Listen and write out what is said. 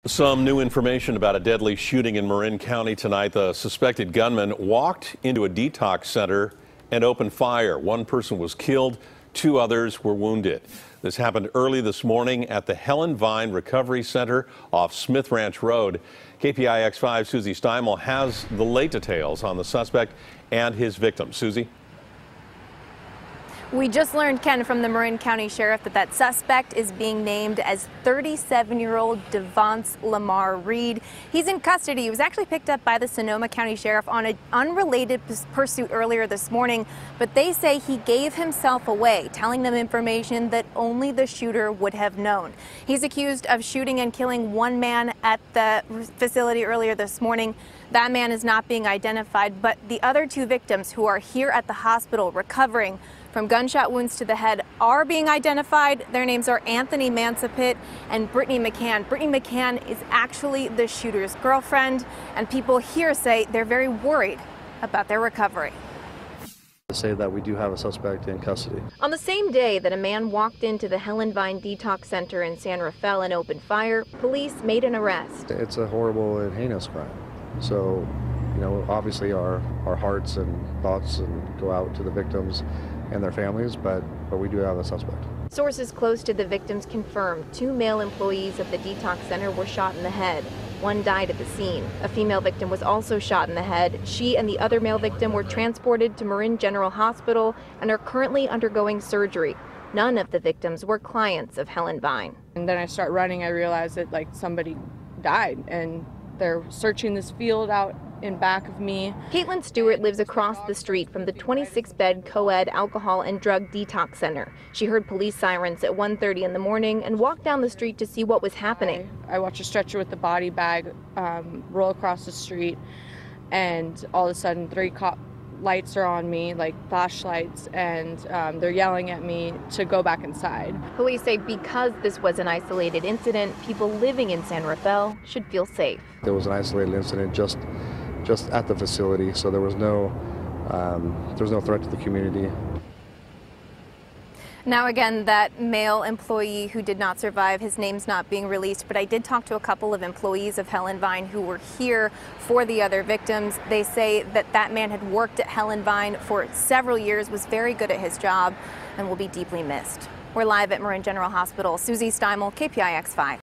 Some new information about a deadly shooting in Marin County tonight. The suspected gunman walked into a detox center and opened fire. One person was killed, two others were wounded. This happened early this morning at the Helen Vine Recovery Center off Smith Ranch Road. KPIX 5 Susie Steimle has the late details on the suspect and his victim. Susie? We just learned, Ken, from the Marin County Sheriff that suspect is being named as 37-year-old Devance Lamar Reed. He's in custody. He was actually picked up by the Sonoma County Sheriff on an unrelated pursuit earlier this morning, but they say he gave himself away, telling them information that only the shooter would have known. He's accused of shooting and killing one man at the facility earlier this morning. That man is not being identified, but the other two victims who are here at the hospital recovering from gunshot wounds to the head are being identified. Their names are Anthony Mansipit and Brittany McCann. Brittany McCann is actually the shooter's girlfriend, and people here say they're very worried about their recovery. To say that we do have a suspect in custody. On the same day that a man walked into the Helen Vine Detox Center in San Rafael and opened fire, police made an arrest. It's a horrible and heinous crime. So, obviously our hearts and thoughts and go out to the victims and their families, but we do have a suspect. Sources close to the victims confirmed 2 male employees of the detox center were shot in the head. One died at the scene. A female victim was also shot in the head. She and the other male victim were transported to Marin General Hospital and are currently undergoing surgery. None of the victims were clients of Helen Vine. And then I start running, I realized that somebody died, and they're searching this field out in back of me. Caitlin Stewart lives across the street from the 26-bed co-ed alcohol and drug detox center. She heard police sirens at 1:30 in the morning and walked down the street to see what was happening. I watched a stretcher with the body bag roll across the street, and all of a sudden 3 cop lights are on me, like flashlights, and they're yelling at me to go back inside. Police say because this was an isolated incident, people living in San Rafael should feel safe. There was an isolated incident just at the facility, so there was no threat to the community. Now again, that male employee who did not survive, his name's not being released, but I did talk to a couple of employees of Helen Vine who were here for the other victims. They say that man had worked at Helen Vine for several years, was very good at his job, and will be deeply missed. We're live at Marin General Hospital. Susie Steimle, KPIX 5.